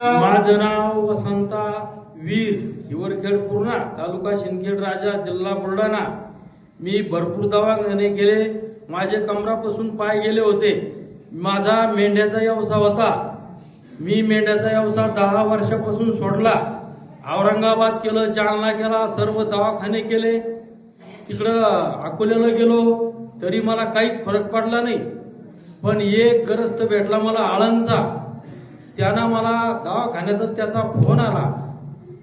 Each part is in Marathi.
माझं नाव वसंता वीर हिवरखेड पूर्णा तालुका शिंदखेड राजा जिल्हा बुलढाणा। मी भरपूर दवाखाने केले, माझे कमरापासून पाय गेले होते। माझा मेंढ्याचा व्यवसाय होता। मी मेंढ्याचा व्यवसाय 10 वर्षापासून सोडला। औरंगाबाद केलं, जालना केला, सर्व दवाखाने केले, तिकडं अकोल्याला गेलो तरी मला काहीच फरक पडला नाही। पण एक ग्रस्त भेटला मला आळंदचा, त्यानं मला दवाखान्यातच त्याचा फोन आला,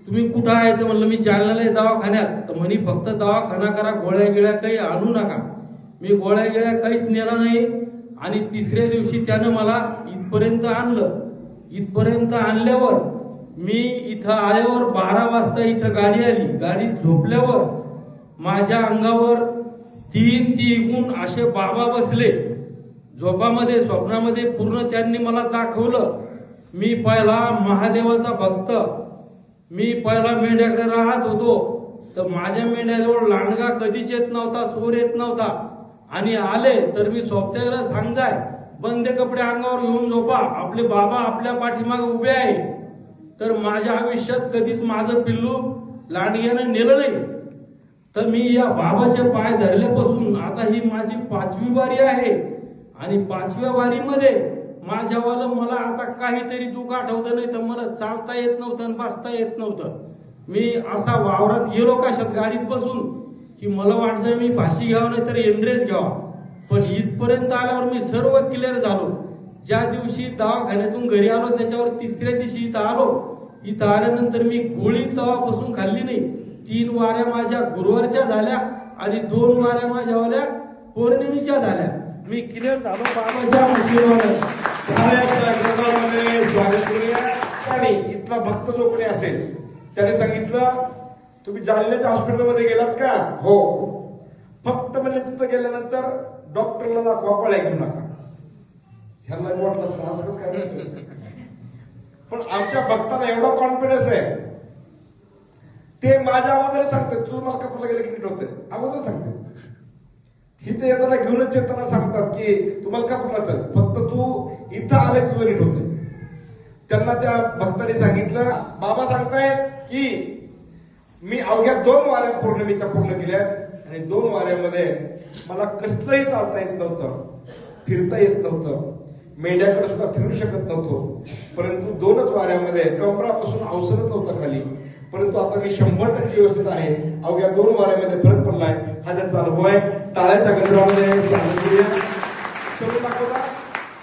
तुम्ही कुठं आहे? तर म्हणलं मी जालन्याला आहे दवाखान्यात। तर म्हणे फक्त दवाखाना करा, गोळ्या गिळ्या काही आणू नका। मी गोळ्या गिळ्या काहीच नेला नाही आणि तिसऱ्या दिवशी त्यानं मला इथपर्यंत आणलं। इथपर्यंत आणल्यावर मी इथं आल्यावर 12 वाजता इथं गाडी आली। गाडीत झोपल्यावर माझ्या अंगावर 3 गुण असे बाबा बसले झोपामध्ये, स्वप्नामध्ये पूर्ण त्यांनी मला दाखवलं। मी पहिला महादेवाचा भक्त, मी पहिला मेंढ्याकडे राहत होतो, तर माझ्या मेंढ्याजवळ लांडगा कधीच येत नव्हता, चोर येत नव्हता, आणि आले तर मी सोबत्याला सांगाय बंदे कपडे अंगावर घेऊन झोपा, आपले बाबा आपल्या पाठीमागे उभे आहे। तर माझ्या आयुष्यात कधीच माझं पिल्लू लांडग्यानं नेलं नाही। तर मी या बाबाचे पाय धरल्यापासून आता ही माझी 5वी वारी आहे, आणि 5व्या वारीमध्ये माझ्यावाला मला आता काहीतरी दुःख आठवतं नाही, तर मला चालता येत नव्हतं आणि बसता येत नव्हतं। मी असा वावरात गेलो कशात गाडीत बसून की मला वाटतं मी फाशी घ्यावं नाही तर एंड्रेस घ्यावा, पण इथपर्यंत आल्यावर मी सर्व क्लिअर झालो। ज्या दिवशी दवाखान्यातून घरी आलो त्याच्यावर तिसऱ्या दिवशी इथं आलो। इथं आल्यानंतर मी गोळी तवापासून खाल्ली नाही। 3 वाऱ्या माझ्या गुरुवारच्या झाल्या आणि 2 वाऱ्या माझ्यावाल्या पौर्णिमेच्या झाल्या। मी क्लिअर झालो बाबाच्या आशीर्वादाने। स्वागत करूया। आणि इथला भक्त जो कोणी असेल त्याने सांगितलं, तुम्ही जालन्याच्या हॉस्पिटलमध्ये गेलात का? हो। फक्त म्हणजे तिथं गेल्यानंतर डॉक्टरला दाखवा, गोळ्या घेऊ नका। ह्याला वाटलं तर असं कसं काय? पण आमच्या भक्तांना एवढा कॉन्फिडन्स आहे, ते माझ्या अगोदर सांगते, तू मला कपडा गेलं की नीट होते, अगोदर सांगते। इथे येताना घेऊनच येताना सांगतात की तुम्हाला का पडलं, फक्त तू इथं आले तुझं नीट होते। त्यांना त्या भक्तांनी सांगितलं, बाबा सांगतायत की मी अवघ्या 2 वाऱ्या पौर्णिमेच्या पूर्ण केल्या, आणि 2 वाऱ्यामध्ये मला कसलंही चालता येत नव्हतं, फिरता येत नव्हतं, मेंढ्याकडे सुद्धा फिरू शकत नव्हतो, परंतु 2च वाऱ्यामध्ये कमरापासून अवसरत नव्हतं खाली, परंतु आता मी 100% व्यवस्थित आहे। अवघ्या 2 वाऱ्यामध्ये फरक पडलाय, हा त्यांचा अनुभव आहे। टाळ्याच्या गजरामध्ये चलून दाखवता,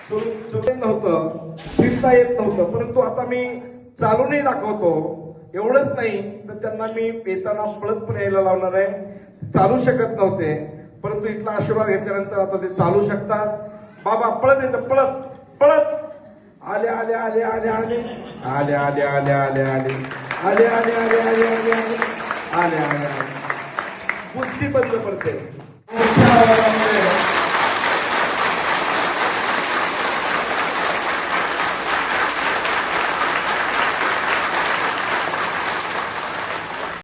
चलून नव्हतं, फिरता येत नव्हतं, परंतु आता मी चालूनही दाखवतो। एवढंच नाही तर त्यांना मी येताना पळत पण यायला लावणार आहे। चालू शकत नव्हते, परंतु इथला आशीर्वाद घेतल्यानंतर आता ते चालू शकतात। बाबा पळत येतं, पळत पळत आले आले आले आले आले आले आले आले आले आले आले आले आले आले आले आले आले आले बुद्धी बंद पडते।